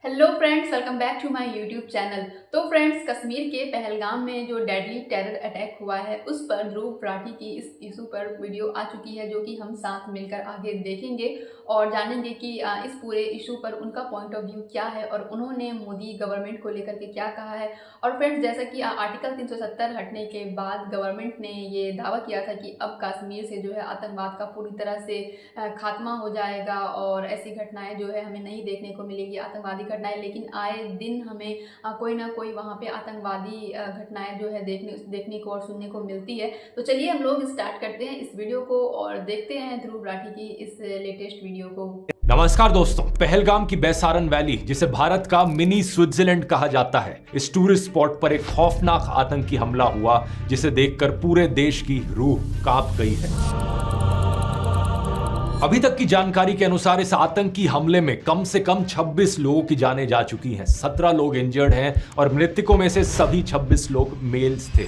Hello friends, welcome back to my YouTube channel. तो friends, Kashmir के पहलगाम में जो डेडली टेरर अटैक हुआ है उस पर ध्रुव राठी की इस इशू पर वीडियो आ चुकी है, जो कि हम साथ मिलकर आगे देखेंगे और जानेंगे कि इस पूरे इशू पर उनका पॉइंट ऑफ व्यू क्या है और उन्होंने मोदी गवर्नमेंट को लेकर के क्या कहा है। और फ्रेंड्स, जैसा कि आर्टिकल 370 हटने के बाद गवर्नमेंट ने ये दावा किया था कि अब कश्मीर से जो है आतंकवाद का पूरी तरह से खात्मा हो जाएगा और ऐसी घटनाएं जो है हमें नहीं देखने को मिलेगी, आतंकवादी घटनाएं। लेकिन आए दिन हमें कोई ना कोई वहाँ पे आतंकवादी घटनाएं जो है देखने को और सुनने को मिलती है। तो चलिए हम लोग स्टार्ट करते हैं इस वीडियो को और देखते हैं ध्रुव राठी की इस लेटेस्ट वीडियो को। नमस्कार दोस्तों, पहलगाम की बैसारन वैली, जिसे भारत का मिनी स्विट्जरलैंड कहा जाता है, इस टूरिस्ट स्पॉट पर एक खौफनाक आतंकी हमला हुआ जिसे देखकर पूरे देश की रूह कांप गई है। अभी तक की जानकारी के अनुसार इस आतंकी हमले में कम से कम 26 लोगों की जानें जा चुकी हैं, 17 लोग इंजर्ड हैं और मृतकों में से सभी 26 लोग मेल्स थे।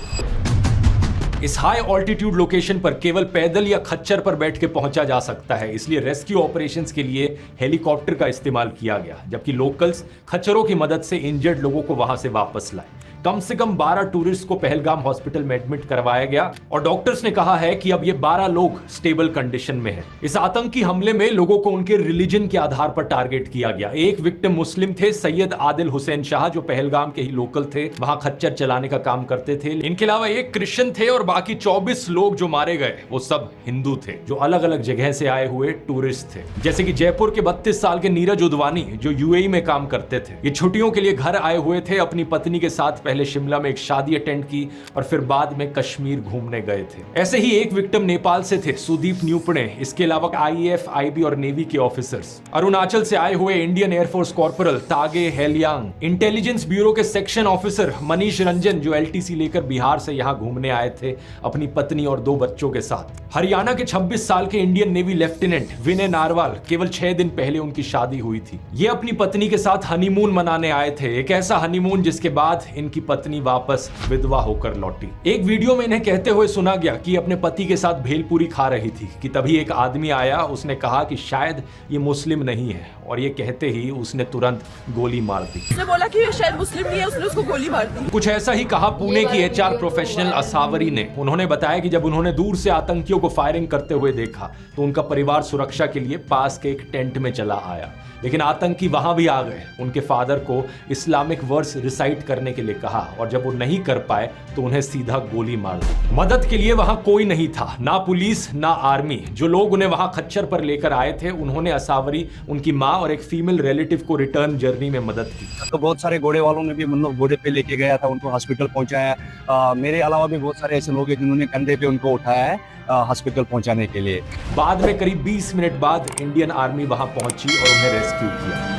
इस हाई ऑल्टीट्यूड लोकेशन पर केवल पैदल या खच्चर पर बैठ के पहुंचा जा सकता है, इसलिए रेस्क्यू ऑपरेशंस के लिए हेलीकॉप्टर का इस्तेमाल किया गया, जबकि लोकल्स खच्चरों की मदद से इंजर्ड लोगों को वहां से वापस लाए। कम से कम 12 टूरिस्ट को पहलगाम हॉस्पिटल में एडमिट करवाया गया और डॉक्टर्स ने कहा है कि अब ये 12 लोग स्टेबल कंडीशन में हैं। इस आतंकी हमले में लोगों को उनके रिलीजन के आधार पर टारगेट किया गया। एक विक्टिम मुस्लिम थे, सैयद आदिल हुसैन शाह, जो पहलगाम के ही लोकल थे, वहां खच्चर चलाने का काम करते थे। इनके अलावा एक क्रिश्चियन थे और बाकी 24 लोग जो मारे गए वो सब हिंदू थे, जो अलग अलग जगह से आए हुए टूरिस्ट थे, जैसे कि जयपुर के 32 साल के नीरज उदवानी, जो यूएई में काम करते थे। ये छुट्टियों के लिए घर आए हुए थे, अपनी पत्नी के साथ पहले शिमला में एक शादी अटेंड की और फिर बाद में कश्मीर घूमने गए थे। ऐसे ही एक विक्टिम नेपाल से थे, सुदीप न्यूपणे। इसके अलावा आईएएफ, आईबी और नेवी के ऑफिसर्स, अरुणाचल से आए हुए इंडियन एयरफोर्स कॉर्पोरल तागे हेलियांग, इंटेलिजेंस ब्यूरो के सेक्शन ऑफिसर मनीष रंजन, जो एलटीसी लेकर बिहार से यहां घूमने आए थे अपनी पत्नी और 2 बच्चों के साथ। हरियाणा के 26 साल के इंडियन नेवी लेफ्टिनेंट विनय नारवाल, केवल 6 दिन पहले उनकी शादी हुई थी। ये अपनी पत्नी के साथ हनीमून मनाने आए थे, एक ऐसा हनीमून जिसके बाद इनकी पत्नी वापस विधवा होकर लौटी। एक वीडियो में इन्हें कहते हुए सुना गया कि अपने पति के साथ भेलपूरी खा रही थी कि तभी एक आदमी आया, उसने कहा कि शायद ये मुस्लिम नहीं है और ये कहते ही उसने तुरंत गोली मार दी। उसने बोला कि शायद मुस्लिम नहीं है, उसने उसको गोली मार दी। कुछ ऐसा ही कहा पुणे की एचआर प्रोफेशनल असावरी ने। उन्होंने बताया कि जब उन्होंने दूर से आतंकियों को फायरिंग करते हुए देखा तो उनका परिवार सुरक्षा के लिए पास के एक टेंट में चला आया, लेकिन आतंकी वहां भी आ गए। उनके फादर को इस्लामिक वर्स रिसाइट करने के लिए कहा और जब वो नहीं कर पाए तो उन्हें सीधा गोली मार दी। मदद के लिए वहां कोई नहीं था, ना पुलिस ना आर्मी। जो लोग उन्हें वहां खच्चर पर लेकर आए थे, उन्होंने असावरी, उनकी मां और एक फीमेल रिलेटिव को रिटर्न जर्नी में मदद की। तो बहुत सारे घोड़े वालों ने भी मतलब घोड़े पे लेके गया था, उनको हॉस्पिटल पहुंचाया। मेरे अलावा भी बहुत सारे ऐसे लोग हैं जिन्होंने कंधे पे उनको उठाया है हॉस्पिटल पहुंचाने के लिए। बाद में करीब 20 मिनट बाद इंडियन आर्मी वहां पहुंची और उन्हें रेस्क्यू किया।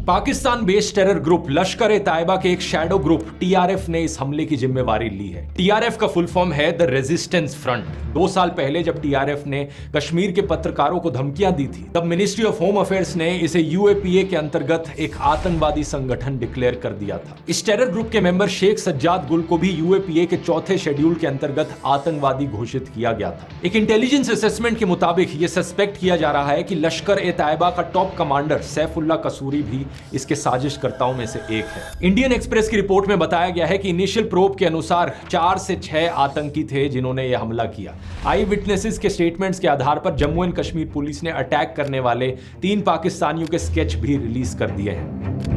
पाकिस्तान बेस्ड टेरर ग्रुप लश्कर ए तायबा के एक शैडो ग्रुप टीआरएफ ने इस हमले की जिम्मेवारी ली है। टीआरएफ का फुल फॉर्म है द रेजिस्टेंस फ्रंट। 2 साल पहले जब टीआरएफ ने कश्मीर के पत्रकारों को धमकियां दी थी, तब मिनिस्ट्री ऑफ होम अफेयर्स ने इसे यूएपीए के अंतर्गत एक आतंकवादी संगठन डिक्लेयर कर दिया था। इस टेरर ग्रुप के मेंबर शेख सज्जाद गुल को भी यूएपीए के 4थे शेड्यूल के अंतर्गत आतंकवादी घोषित किया गया था। एक इंटेलिजेंस असेसमेंट के मुताबिक यह सस्पेक्ट किया जा रहा है कि लश्कर ए तायबा का टॉप कमांडर सैफुल्ला कसूरी भी इसके साजिशकर्ताओं में से एक है। इंडियन एक्सप्रेस की रिपोर्ट में बताया गया है कि इनिशियल प्रोब के अनुसार 4 से 6 आतंकी थे जिन्होंने यह हमला किया। आई विटनेसेस के स्टेटमेंट्स के आधार पर जम्मू एंड कश्मीर पुलिस ने अटैक करने वाले 3 पाकिस्तानियों के स्केच भी रिलीज कर दिए हैं।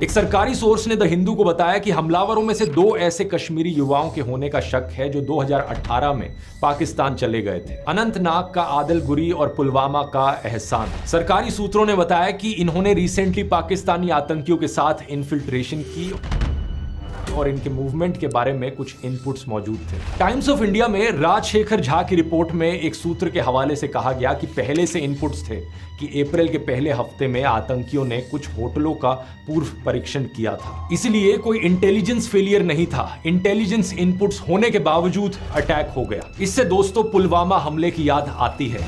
एक सरकारी सोर्स ने द हिंदू को बताया कि हमलावरों में से 2 ऐसे कश्मीरी युवाओं के होने का शक है जो 2018 में पाकिस्तान चले गए थे। अनंतनाग का आदिल गुरी और पुलवामा का एहसान। सरकारी सूत्रों ने बताया कि इन्होंने रिसेंटली पाकिस्तानी आतंकियों के साथ इन्फिल्ट्रेशन की और इनके मूवमेंट के बारे में कुछ इनपुट्स मौजूद थे। टाइम्स ऑफ इंडिया में राजशेखर झा की रिपोर्ट में एक सूत्र के हवाले से कहा गया कि पहले से इनपुट्स थे कि अप्रैल के पहले हफ्ते में आतंकियों ने कुछ होटलों का पूर्व परीक्षण किया था, इसलिए कोई इंटेलिजेंस फेलियर नहीं था। इंटेलिजेंस इनपुट्स होने के बावजूद अटैक हो गया। इससे दोस्तों पुलवामा हमले की याद आती है,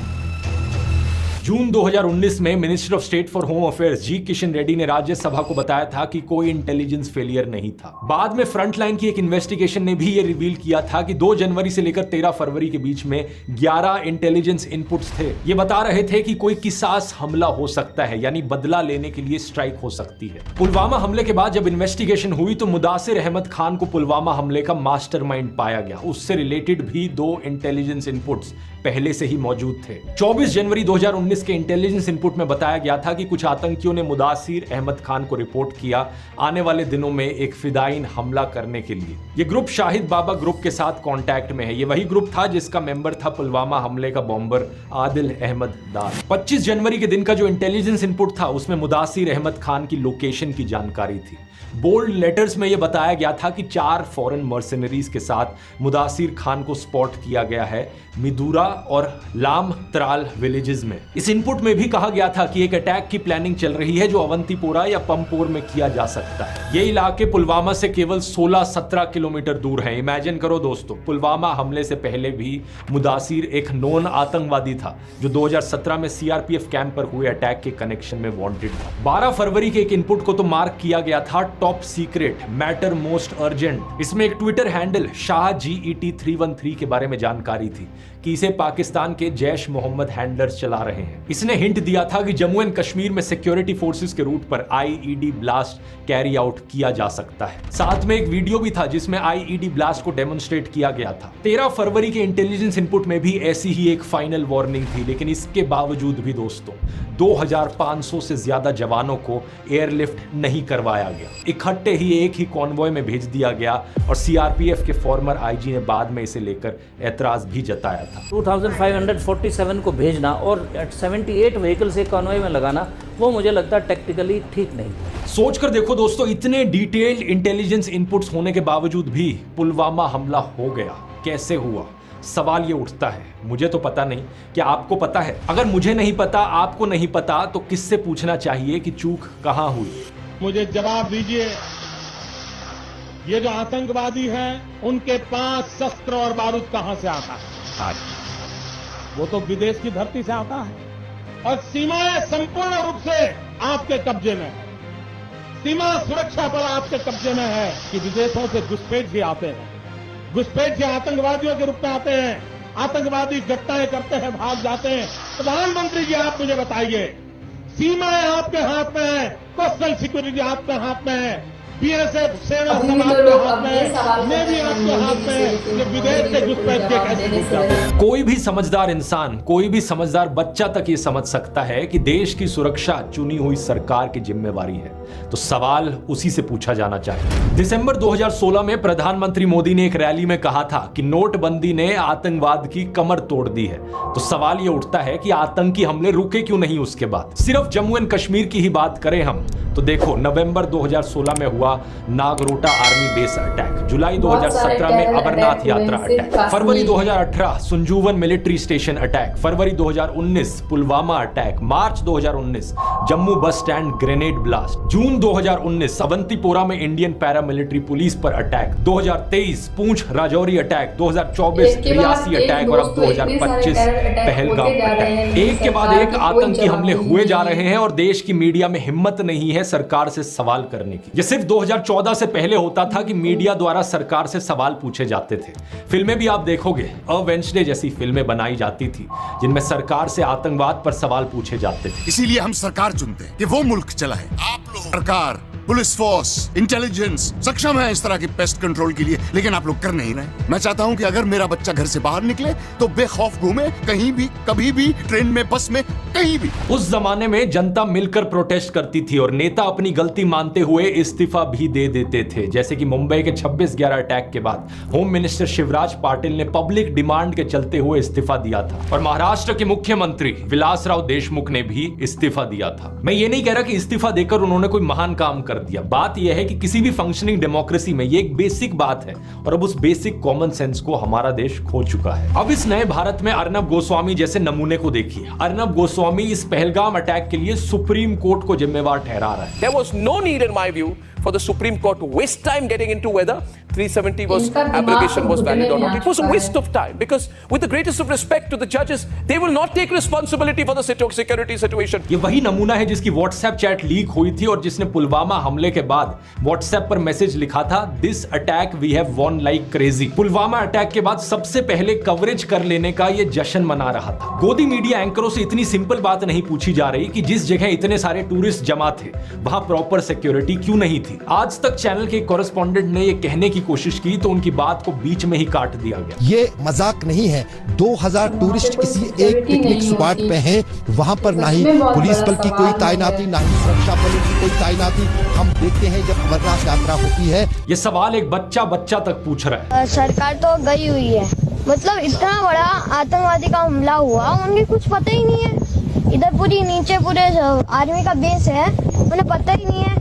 जून 2019 में minister of state for home affairs G Kishan Reddy ने राज्यसभा को बताया था कि कोई इंटेलिजेंस फेलियर नहीं था। बाद में फ्रंटलाइन की एक इन्वेस्टिगेशन ने भी यह रिवील किया था कि 2 जनवरी से लेकर 13 फरवरी के बीच में 11 इंटेलिजेंस इनपुट्स थे। ये बता रहे थे कि कोई किसास हमला हो सकता है, यानी बदला लेने के लिए स्ट्राइक हो सकती है। पुलवामा हमले के बाद जब इन्वेस्टिगेशन हुई तो मुदासिर अहमद खान को पुलवामा हमले का मास्टरमाइंड पाया गया। उससे रिलेटेड भी 2 इंटेलिजेंस इनपुट्स पहले से ही मौजूद थे। 24 जनवरी 2019 के इंटेलिजेंस इनपुट में बताया गया था कि कुछ आतंकियों ने मुदासिर अहमद खान को रिपोर्ट किया आने वाले दिनों में एक फिदायीन हमला करने के लिए। यह ग्रुप शाहिद बाबा ग्रुप के साथ कांटेक्ट में है। यह वही ग्रुप था जिसका मेंबर था पुलवामा हमले का बॉम्बर आदिल अहमद दार। 25 जनवरी के दिन का जो इंटेलिजेंस इनपुट था उसमें मुदासिर अहमद खान की लोकेशन की जानकारी थी। बोल्ड लेटर्स में यह बताया गया था कि 4 फॉरेन मर्सनरीज के साथ मुदासिर खान को स्पॉट किया गया है मिदूरा और लाम त्राल विलेजेस में। इस इनपुट में भी कहा गया था कि एक अटैक की प्लानिंग चल रही है जो अवंतीपोरा या पंपोर में किया जा सकता है। ये इलाके पुलवामा से केवल 16-17 किलोमीटर दूर हैं। इमेजिन करो दोस्तों, पुलवामा हमले से पहले भी मुदासिर एक नॉन आतंकवादी था जो 2017 में सीआरपीएफ कैंप पर हुए अटैक के कनेक्शन में वांटेड था। 12 फरवरी के एक इनपुट को तो मार्क किया गया था top secret, matter most urgent. इसमें एक ट्विटर हैंडल शाह GET 313 के बारे में जानकारी थी कि इसे पाकिस्तान के जैश मोहम्मद हैंडलर्स चला रहे हैं। इसने हिंट दिया था कि जम्मू एंड कश्मीर में सिक्योरिटी फोर्सेस के रूट पर IED ब्लास्ट कैरी आउट किया जा सकता है। साथ में एक वीडियो भी था जिसमें IED ब्लास्ट को डेमोन्स्ट्रेट किया गया था। 13 फरवरी के इंटेलिजेंस इनपुट में भी ऐसी ही एक फाइनल वार्निंग थी, लेकिन इसके बावजूद भी दोस्तों 2500 से ज्यादा जवानों को एयरलिफ्ट नहीं करवाया गया। इकट्ठे ही एक ही कॉन्वॉय में भेज दिया गया और सीआरपीएफ के फॉर्मर IG ने बाद में इसे लेकर ऐतराज भी जताया था। 2547 को भेजना और 78 व्हीकल से कॉन्वॉय में लगाना, वो मुझे लगता है टेक्निकली ठीक नहीं। सोचकर देखो दोस्तों, इतने डिटेल्ड इंटेलिजेंस इनपुट्स होने के बावजूद भी पुलवामा हमला हो गया। कैसे हुआ? सवाल ये उठता है। मुझे तो पता नहीं, क्या आपको पता है? अगर मुझे नहीं पता, आपको नहीं पता, तो किससे पूछना चाहिए कि चूक कहां हुई? मुझे जवाब दीजिए। ये जो आतंकवादी हैं, उनके पास शस्त्र और बारूद कहां से आता है? वो तो विदेश की धरती से आता है और सीमाएं संपूर्ण रूप से आपके कब्जे में है। सीमा सुरक्षा बल आपके कब्जे में है कि विदेशों से घुसपैठ भी आते हैं। घुसपैठ आतंकवादियों के रूप में आते हैं। आतंकवादी घटनाएं करते हैं, भाग जाते हैं। प्रधानमंत्री जी, आप मुझे बताइए, सीमाएं आपके हाथ में है, कोस्टल सिक्योरिटी आपके हाथ में है, BSF सेना आपके हाथ में है, नेवी आपके हाथ में है। ये विदेश से घुसपैठ के कैसे घुस जाते हैं? कोई भी समझदार इंसान, कोई भी समझदार बच्चा तक ये समझ सकता है कि देश की सुरक्षा चुनी हुई सरकार की जिम्मेवारी है। तो सवाल उसी से पूछा जाना चाहिए। दिसंबर 2016 में प्रधानमंत्री मोदी ने एक रैली में कहा था कि नोटबंदी ने आतंकवाद की कमर तोड़ दी है। तो सवाल ये उठता है कि आतंकी हमले रुके क्यों नहीं उसके बाद? सिर्फ जम्मू एंड कश्मीर की ही बात करें हम तो देखो, नवंबर 2016 में हुआ नागरोटा आर्मी बेस अटैक, जुलाई 2017 में अमरनाथ यात्रा अटैक, फरवरी 2018 संजूवन मिलिट्री स्टेशन अटैक, फरवरी 2019 पुलवामा अटैक, मार्च 2019 Jammu bus stand grenade blast, जून 2019 अवंतीपोरा में इंडियन पैरामिलिट्री पुलिस पर attack, 2023 Poonch Rajouri attack, 2024 Reasi attack और अब 2025 पहलगाम अटैक। एक के बाद एक आतंकी हमले हुए जा रहे हैं और देश की मीडिया में हिम्मत नहीं है सरकार से सवाल करने की। ये सिर्फ 2014 से पहले होता था कि मीडिया द्वारा सरकार से सवाल पूछे जाते थे। फिल्में भी आप देखोगे, अ वेंसडे जैसी फिल्में बनाई जाती थी जिनमें सरकार से आतंकवाद पर सवाल पूछे जाते थे। इसीलिए हम सरकार चुनते हैं कि वो मुल्क चलाए। आप लोग सरकार, पुलिस फोर्स, इंटेलिजेंस सक्षम है इस तरह की पेस्ट कंट्रोल के लिए, लेकिन आप लोग कर नहीं रहे। मैं चाहता हूं कि अगर मेरा बच्चा घर से बाहर निकले तो बेखौफ घूमे, कहीं भी, कभी भी, ट्रेन में, बस में, कहीं भी। उस जमाने में जनता मिलकर प्रोटेस्ट करती थी और नेता अपनी गलती मानते हुए इस्तीफा भी दे देते थे। जैसे कि मुंबई के 26/11 अटैक के बाद होम मिनिस्टर शिवराज पाटिल ने पब्लिक डिमांड के चलते हुए इस्तीफा दिया था और महाराष्ट्र के मुख्यमंत्री विलासराव देशमुख ने भी इस्तीफा दिया था। मैं ये नहीं कह रहा कि इस्तीफा देकर उन्होंने कोई महान काम कर दिया। बात यह है कि किसी भी फंक्शनिंग डेमोक्रेसी में ये एक बेसिक बात है और अब उस बेसिक कॉमन सेंस को हमारा देश खो चुका है। अब इस नए भारत में अर्नब गोस्वामी जैसे नमूने को देखिए। अर्नब गोस्वामी इस पहलगाम अटैक के लिए सुप्रीम कोर्ट को जिम्मेवार ठहरा रहा है। There was no need in my view for the Supreme Court to waste time getting into whether 370 was इनका दिमाग abrogation was तो valid or घुटने not. में It was a आता waste है। of time because with the greatest of respect to the judges, they will not take responsibility for the security situation. ये वही नमूना है जिसकी व्हाट्सएप चैट लीक हुई थी और जिसने पुलवामा हमले के बाद व्हाट्सएप पर मैसेज लिखा था, this attack we have won like crazy. Pulwama attack के बाद सबसे पहले कवरेज कर लेने का ये जश्न मना रहा था। गोदी मीडिया एंकरों से इतनी सिंपल बात नहीं पूछी जा रही कि जिस जगह इतने सारे टूरिस्ट जमा थे वहां प्रॉपर सिक्योरिटी क्यों नहीं थी। आज तक चैनल के कॉरेस्पॉन्डेंट ने ये कहने की कोशिश की तो उनकी बात को बीच में ही काट दिया गया। ये मजाक नहीं है। 2000 टूरिस्ट किसी एक पिकनिक स्पॉट पे हैं, वहां पर ना ही पुलिस बल की कोई तैनाती, ना ही सुरक्षा बलों की कोई तैनाती। हम देखते हैं जब अमरनाथ यात्रा होती है। ये सवाल एक बच्चा तक पूछ रहा है। सरकार तो गई हुई है, मतलब इतना बड़ा आतंकवादी का हमला हुआ, उन्हें कुछ पता ही नहीं है। इधर पूरी नीचे पूरे आर्मी का बेस है, उन्हें पता ही नहीं है।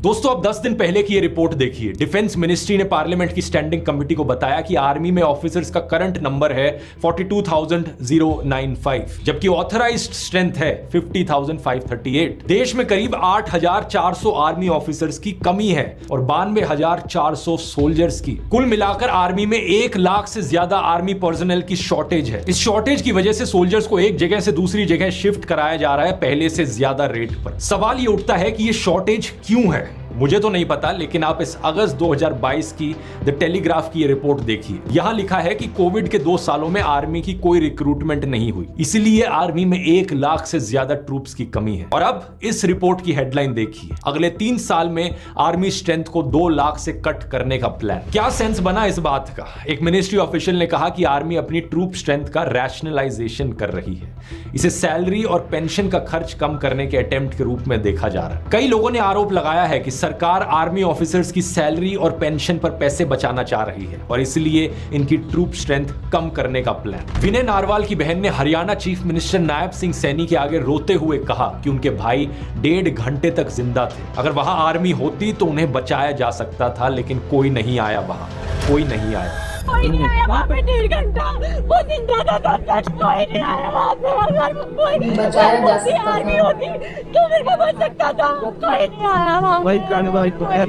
दोस्तों, अब 10 दिन पहले की ये रिपोर्ट देखिए। डिफेंस मिनिस्ट्री ने पार्लियामेंट की स्टैंडिंग कमेटी को बताया कि आर्मी में ऑफिसर्स का करंट नंबर है 42,095, जबकि ऑथराइज्ड स्ट्रेंथ है 50,538। देश में करीब 8,400 आर्मी ऑफिसर्स की कमी है और 92,400 सोल्जर्स की। कुल मिलाकर आर्मी में 1 लाख से ज्यादा आर्मी पर्सनल की शॉर्टेज है। इस शॉर्टेज की वजह से सोल्जर्स को एक जगह से दूसरी जगह शिफ्ट कराया जा रहा है पहले से ज्यादा रेट पर। सवाल ये उठता है कि ये शॉर्टेज क्यों है? मुझे तो नहीं पता, लेकिन आप इस अगस्त 2022 की द टेलीग्राफ की ये रिपोर्ट देखिए। यहां लिखा है कि कोविड के 2 सालों में आर्मी की कोई रिक्रूटमेंट नहीं हुई, इसलिए आर्मी में 1 लाख से ज्यादा ट्रूप्स की कमी है। और अब इस रिपोर्ट की हेडलाइन देखिए, अगले 3 साल में आर्मी स्ट्रेंथ को 2 लाख से कट करने का प्लान। क्या सेंस बना इस बात का? एक मिनिस्ट्री ऑफिशियल ने कहा कि आर्मी अपनी ट्रूप स्ट्रेंथ का रैशनलाइजेशन कर रही है। इसे सैलरी और पेंशन का खर्च कम करने के अटेम्प्ट के रूप में देखा जा रहा है। कई लोगों ने आरोप लगाया है कि सरकार आर्मी ऑफिसर्स की सैलरी और पेंशन पर पैसे बचाना चाह रही है और इसलिए इनकी ट्रूप स्ट्रेंथ कम करने का प्लान। विनय नारवाल की बहन ने हरियाणा चीफ मिनिस्टर नायब सिंह सैनी के आगे रोते हुए कहा कि उनके भाई 1.5 घंटे तक जिंदा थे। अगर वहां आर्मी होती तो उन्हें बचाया जा सकता था, लेकिन कोई नहीं आया, वहां कोई नहीं आया। कोई नहीं आया वहाँ पे 1.5 घंटा, वो जिंदा था तब तक कोई नहीं आया वहाँ पे। अगर कोई बचाया जा सकता था। आर्मी होती तो मेरे को बच सकता था, कोई नहीं आया वहाँ पे। वही कार्रवाई तो है। अब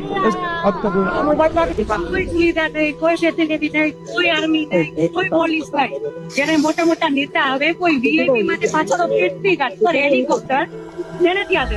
तक कोई सुविधा नहीं, कोई फैसिलिटी नहीं, कोई आर्मी नहीं, कोई पुलिस नहीं। जયારે મોટા મોટા नेता આવે કોઈ વીઆઈપી માટે પાછળ કેટલી ગાડી પર હેલિકોપ્ટર લેને ત્યાં દે।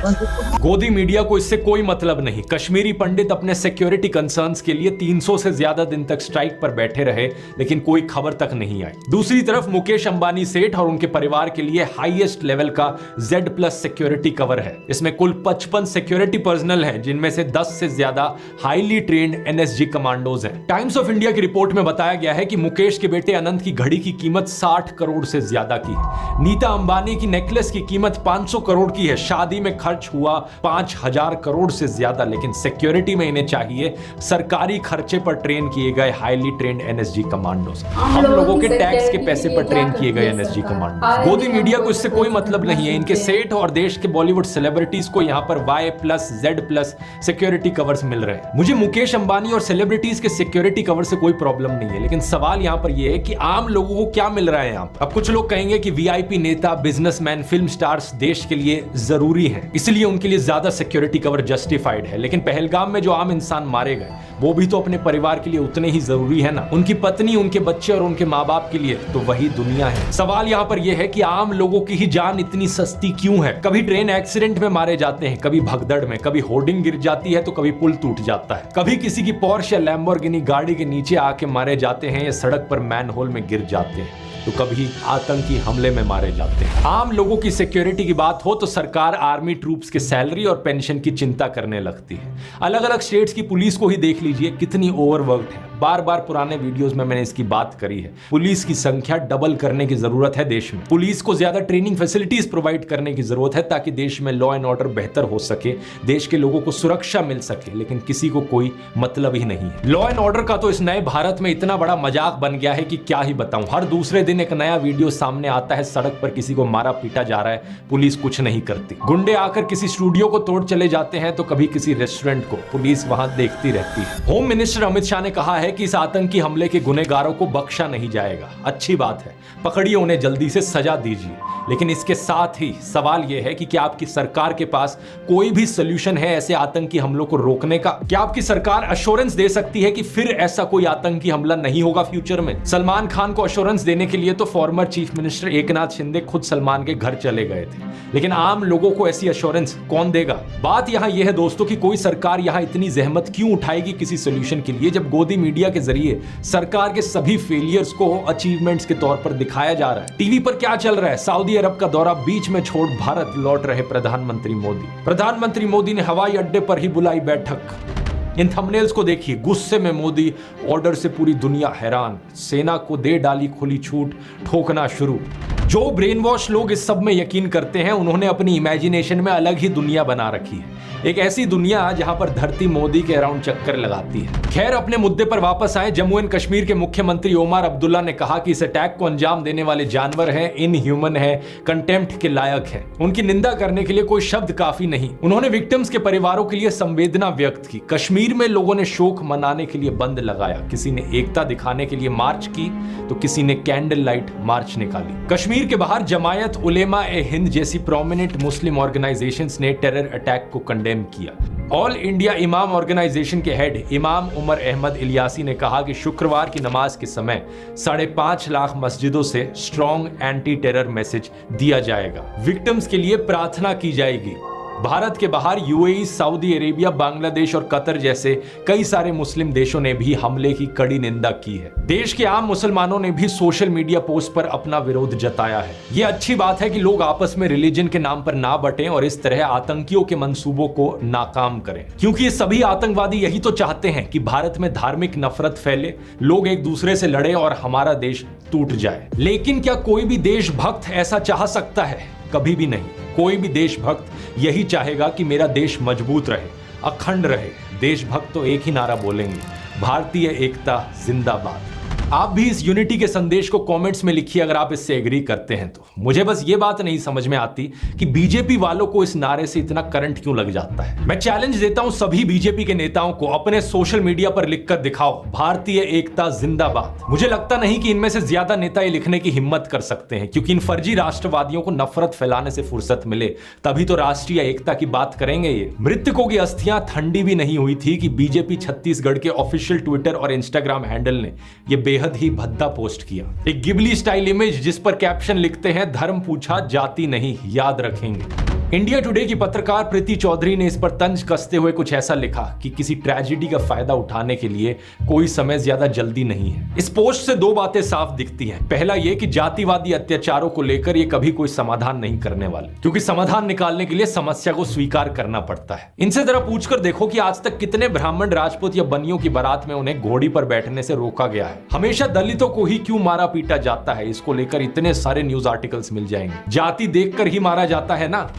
गोदी मीडिया को इससे कोई मतलब नहीं। कश्मीरी पंडित अपने सिक्योरिटी कंसर्न्स के लिए 300 से ज्यादा दिन तक स्ट्राइक पर बैठे रहे, लेकिन कोई खबर तक नहीं आई। दूसरी तरफ मुकेश अंबानी सेठ और उनके परिवार के लिए हाईएस्ट लेवल का Z+ सिक्योरिटी कवर है। इसमें कुल 55 सिक्योरिटी पर्सनल हैं, जिनमें से 10 से ज्यादा हाईली ट्रेन्ड NSG कमांडोज हैं। टाइम्स ऑफ इंडिया की रिपोर्ट में बताया गया है कि मुकेश के बेटे अनंत की घड़ी की कीमत 60 करोड़ से ज्यादा की है। नीता अंबानी की नेकलेस की कीमत 500 करोड़ की है। शादी में खर्च हुआ 5,000 करोड़ से ज्यादा, लेकिन सिक्योरिटी में इन्हें चाहिए सरकारी खर्चे पर ट्रेन किए गए हाईली ट्रेन्ड NSG कमांडोज। हम लोगों के टैक्स के पैसे पर ट्रेन किए गए NSG कमांडोज। गोदी मीडिया को इससे कोई मतलब नहीं है। इनके सेठ और देश के बॉलीवुड सेलिब्रिटीज को यहाँ पर Y+ Z+ सिक्योरिटी कवर्स मिल रहे हैं। मुझे मुकेश अंबानी और सेलिब्रिटीज के सिक्योरिटी कवर से कोई प्रॉब्लम नहीं है, लेकिन सवाल यहाँ पर यह है कि आम लोगों को क्या मिल रहा है यहाँ। अब कुछ लोग कहेंगे कि VIP नेता, बिजनेसमैन, फिल्म स्टार्स देश के लिए जरूरी है, इसलिए उनके लिए ज्यादा सिक्योरिटी कवर जस्टिफाइड है। लेकिन पहलगाम में जो आम इंसान मारे गए वो भी तो अपने परिवार के लिए उतने ही जरूरी है ना। उनकी पत्नी, उनके बच्चे और उनके माँ बाप के लिए तो वही दुनिया है। सवाल यहाँ पर यह है कि आम लोगों की ही जान इतनी सस्ती क्यों है? कभी ट्रेन एक्सीडेंट में मारे जाते हैं, कभी भगदड़ में, कभी होर्डिंग गिर जाती है तो कभी पुल टूट जाता है, कभी किसी की पोर्श या लैम्बोर्गिनी गाड़ी के नीचे आके मारे जाते हैं या सड़क पर मैनहोल में गिर जाते हैं, तो कभी आतंकी हमले में मारे जाते हैं। आम लोगों की सिक्योरिटी की बात हो तो सरकार आर्मी ट्रूप्स के सैलरी और पेंशन की चिंता करने लगती है। अलग अलग स्टेट्स की पुलिस को ही देख लीजिए, कितनी ओवरवर्क्ड है। बार बार पुराने वीडियोस में मैंने इसकी बात करी है। पुलिस की संख्या डबल करने की जरूरत है देश में। पुलिस को ज्यादा ट्रेनिंग फैसिलिटीज प्रोवाइड करने की जरूरत है ताकि देश में लॉ एंड ऑर्डर बेहतर हो सके, देश के लोगों को सुरक्षा मिल सके, लेकिन किसी को कोई मतलब ही नहीं है। लॉ एंड ऑर्डर का तो इस नए भारत में इतना बड़ा मजाक बन गया है कि क्या ही बताऊं। हर दूसरे दिन दिन एक नया वीडियो सामने आता है, सड़क पर किसी को मारा पीटा जा रहा है, पुलिस कुछ नहीं करती। गुंडे आकर किसी स्टूडियो को तोड़ चले जाते हैं तो कभी किसी रेस्टोरेंट को, पुलिस वहां देखती रहती है। होम मिनिस्टर अमित शाह ने कहा है कि इस आतंकी हमले के गुनहगारों को बख्शा नहीं जाएगा। अच्छी बात है, पकड़िए उन्हें, जल्दी से सजा दीजिए। लेकिन इसके साथ ही सवाल यह है कि क्या आपकी सरकार के पास कोई भी सोल्यूशन है ऐसे आतंकी हमलों को रोकने का? क्या आपकी सरकार अश्योरेंस दे सकती है कि फिर ऐसा कोई आतंकी हमला नहीं होगा फ्यूचर में? सलमान खान को अश्योरेंस देने के लिए तो former chief minister Eknath Shinde खुद सलमान के घर चले गए थे, लेकिन आम लोगों को ऐसी अश्योरेंस कौन देगा? बात यहां यह है दोस्तों कि कोई सरकार यहां इतनी जहमत क्यों उठाएगी किसी सोल्यूशन के लिए, जब गोदी मीडिया के जरिए सरकार के सभी फेलियर्स को अचीवमेंट्स के तौर पर दिखाया जा रहा है। टीवी पर क्या चल रहा है? सऊदी अरब का दौरा बीच में छोड़ भारत लौट रहे प्रधानमंत्री मोदी। प्रधानमंत्री मोदी ने हवाई अड्डे पर ही बुलाई बैठक। इन थंबनेल्स को देखिए, गुस्से में मोदी, ऑर्डर से पूरी दुनिया हैरान, सेना को दे डाली खुली छूट, ठोकना शुरू। जो ब्रेन वॉश लोग इस सब में यकीन करते हैं, उन्होंने अपनी इमेजिनेशन में अलग ही दुनिया बना रखी है, एक ऐसी दुनिया जहां पर धरती मोदी के अराउंड चक्कर लगाती है। खैर, अपने मुद्दे पर वापस आए। जम्मू एंड कश्मीर के मुख्यमंत्री ओमर अब्दुल्ला ने कहा कि इस अटैक को अंजाम देने वाले जानवर हैं, इनह्यूमन हैं, कंटेम्प्ट के लायक हैं। उनकी निंदा करने के लिए कोई शब्द काफी नहीं। उन्होंने विक्टिम्स के परिवारों के लिए संवेदना व्यक्त की। कश्मीर में लोगों ने शोक मनाने के लिए बंद लगाया, किसी ने एकता दिखाने के लिए मार्च की तो किसी ने कैंडल लाइट मार्च निकाली। कश्मीर के बाहर जमायत उलेमा ए हिंद जैसी प्रोमिनेंट मुस्लिम ऑर्गेनाइजेशंस ने टेरर अटैक को कंडेम किया। ऑल इंडिया इमाम ऑर्गेनाइजेशन के हेड इमाम उमर अहमद इलियासी ने कहा कि शुक्रवार की नमाज के समय 5.5 लाख मस्जिदों से स्ट्रॉन्ग एंटी टेरर मैसेज दिया जाएगा। विक्टिम्स के लिए प्रार्थना की जाएगी। भारत के बाहर यूएई, सऊदी अरेबिया, बांग्लादेश और कतर जैसे कई सारे मुस्लिम देशों ने भी हमले की कड़ी निंदा की है। देश के आम मुसलमानों ने भी सोशल मीडिया पोस्ट पर अपना विरोध जताया है। यह अच्छी बात है कि लोग आपस में रिलीजन के नाम पर ना बटें और इस तरह आतंकियों के मंसूबों को नाकाम करें, क्योंकि ये सभी आतंकवादी यही तो चाहते हैं कि भारत में धार्मिक नफरत फैले, लोग एक दूसरे से लड़े और हमारा देश टूट जाए। लेकिन क्या कोई भी देशभक्त ऐसा चाह सकता है? कभी भी नहीं। कोई भी देशभक्त यही चाहेगा कि मेरा देश मजबूत रहे, अखंड रहे। देशभक्त तो एक ही नारा बोलेंगे, भारतीय एकता जिंदाबाद। आप भी इस यूनिटी के संदेश को कमेंट्स में लिखिए अगर आप इससे एग्री करते हैं तो। मुझे बस ये बात नहीं समझ में आती कि बीजेपी वालों को इस नारे से इतना करंट क्यों लग जाता है। मैं चैलेंज देता हूं सभी बीजेपी के नेताओं को, अपने सोशल मीडिया पर लिखकर दिखाओ, भारतीय एकता जिंदाबाद। मुझे लगता नहीं कि इनमें से ज्यादा नेता ये लिखने की हिम्मत कर सकते हैं, क्योंकि इन फर्जी राष्ट्रवादियों को नफरत फैलाने से फुर्सत मिले तभी तो राष्ट्रीय एकता की बात करेंगे ये। मृतकों की अस्थियां ठंडी भी नहीं हुई थी कि बीजेपी छत्तीसगढ़ के ऑफिशियल ट्विटर और इंस्टाग्राम हैंडल ने यह बेहद ही भद्दा पोस्ट किया। एक गिबली स्टाइल इमेज जिस पर कैप्शन लिखते हैं, धर्म पूछा जाति नहीं, याद रखेंगे। इंडिया टुडे की पत्रकार प्रीति चौधरी ने इस पर तंज कसते हुए कुछ ऐसा लिखा कि किसी ट्रेजेडी का फायदा उठाने के लिए कोई समय ज्यादा जल्दी नहीं है। इस पोस्ट से दो बातें साफ दिखती हैं। पहला यह कि जातिवादी अत्याचारों को लेकर ये कभी कोई समाधान नहीं करने वाले, क्योंकि समाधान निकालने के लिए समस्या को स्वीकार करना पड़ता है। इनसे जरा पूछकर देखो कि आज तक कितने ब्राह्मण, राजपूत या बनियों की बारात में उन्हें घोड़ी पर बैठने से रोका गया है। हमेशा दलितों को ही क्यों मारा पीटा जाता है, इसको लेकर इतने सारे न्यूज आर्टिकल्स मिल जाएंगे। जाति देखकर ही मारा जाता है ना।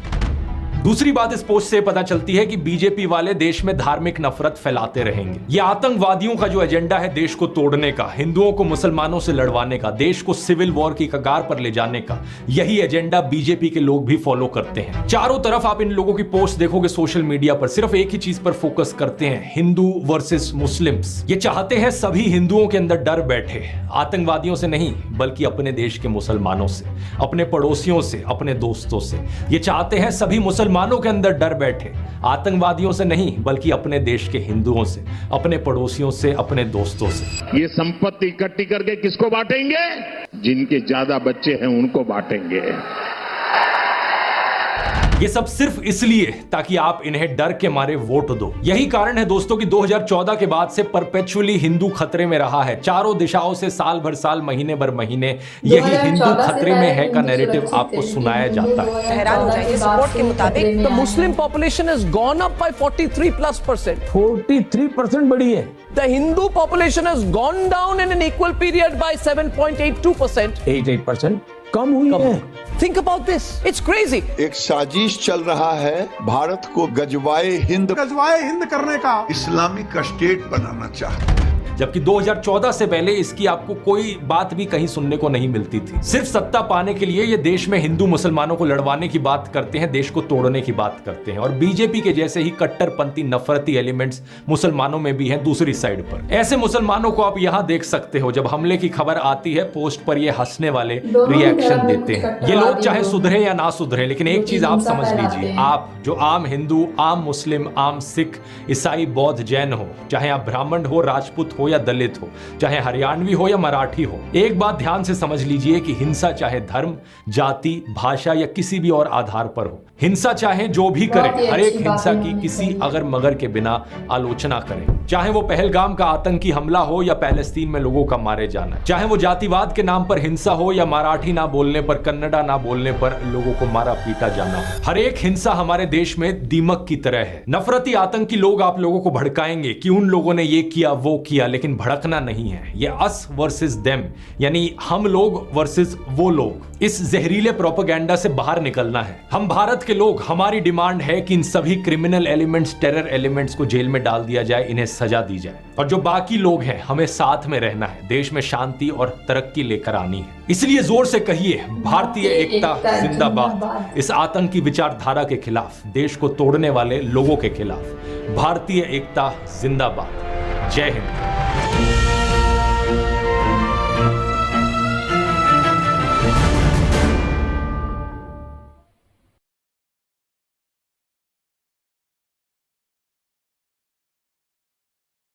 दूसरी बात इस पोस्ट से पता चलती है कि बीजेपी वाले देश में धार्मिक नफरत फैलाते रहेंगे। ये आतंकवादियों का जो एजेंडा है देश को तोड़ने का, हिंदुओं को मुसलमानों से लड़वाने का, देश को सिविल वॉर की कगार पर ले जाने का, यही एजेंडा बीजेपी के लोग भी फॉलो करते हैं। चारों तरफ आप इन लोगों की पोस्ट देखोगे सोशल मीडिया पर, सिर्फ एक ही चीज पर फोकस करते हैं, हिंदू वर्सेस मुस्लिम्स। ये चाहते हैं सभी हिंदुओं के अंदर डर बैठे, आतंकवादियों से नहीं बल्कि अपने देश के मुसलमानों से, अपने पड़ोसियों से, अपने दोस्तों से। ये चाहते हैं सभी मुसलमानों के अंदर डर बैठे, आतंकवादियों से नहीं बल्कि अपने देश के हिंदुओं से, अपने पड़ोसियों से, अपने दोस्तों से। ये संपत्ति इकट्ठी करके किसको बांटेंगे? जिनके ज्यादा बच्चे हैं उनको बांटेंगे। ये सब सिर्फ इसलिए ताकि आप इन्हें डर के मारे वोट दो। यही कारण है दोस्तों कि 2014 के बाद से परपेचुअली हिंदू खतरे में रहा है। चारों दिशाओं से साल भर साल, महीने भर महीने यही हिंदू खतरे में है का नैरेटिव आपको सुनाया जाता है। हैरान हो जाएंगे, रिपोर्ट के मुताबिक the Muslim population has gone up by 43+%। 43% बढ़ी है। The Hindu population has gone down in an equal period by 7.82%. 8% कम हुई है। Think about this. It's crazy. एक साजिश चल रहा है भारत को गजवाए हिंद करने का, इस्लामिक स्टेट बनाना चाहते हैं। जबकि 2014 से पहले इसकी आपको कोई बात भी कहीं सुनने को नहीं मिलती थी। सिर्फ सत्ता पाने के लिए ये देश में हिंदू मुसलमानों को लड़वाने की बात करते हैं, देश को तोड़ने की बात करते हैं। और बीजेपी के जैसे ही कट्टरपंथी नफरती एलिमेंट्स मुसलमानों में भी हैं दूसरी साइड पर। ऐसे मुसलमानों को आप यहां देख सकते हो, जब हमले की खबर आती है पोस्ट पर ये हंसने वाले रिएक्शन देते हैं। ये लोग चाहे सुधरे या ना सुधरे, लेकिन एक चीज आप समझ लीजिए, आप जो आम हिंदू, आम मुस्लिम, आम सिख, ईसाई, बौद्ध, जैन हो, चाहे आप ब्राह्मण हो, राजपूत हो या दलित हो, चाहे हरियाणवी हो या मराठी हो, एक बात ध्यान से समझ लीजिए कि हिंसा चाहे धर्म, जाति, भाषा या किसी भी और आधार पर हो, हिंसा चाहे जो भी करे, हर एक हिंसा की किसी अगर मगर के बिना आलोचना करें। चाहे वो पहलगाम का आतंकी हमला हो या पैलेस्तीन में लोगों का मारे जाना, चाहे वो जातिवाद के नाम पर हिंसा हो या मराठी ना बोलने पर, कन्नड़ा ना बोलने पर लोगों को मारा पीटा जाना हो, हर एक हिंसा हमारे देश में दीमक की तरह है। नफरती आतंकी लोग आप लोगों को भड़काएंगे कि उन लोगों ने ये किया वो किया, लेकिन भड़कना नहीं है। ये अस वर्सेस देम, यानी हम लोग वर्सेस वो लोग। इस जहरीले प्रोपेगेंडा से बाहर निकलना है। हम भारत के लोग, हमारी डिमांड है कि इन सभी क्रिमिनल एलिमेंट्स, टेरर एलिमेंट्स को जेल में डाल दिया जाए, इन्हें सजा दी जाए। और जो बाकी लोग हैं, हमें साथ में रहना है, देश में शांति और तरक्की लेकर आनी है। इसलिए जोर से कहिए, भारतीय एकता जिंदाबाद। इस आतंकी विचारधारा के खिलाफ, देश को तोड़ने वाले लोगों के खिलाफ भारतीय एकता जिंदाबाद। जय हिंद।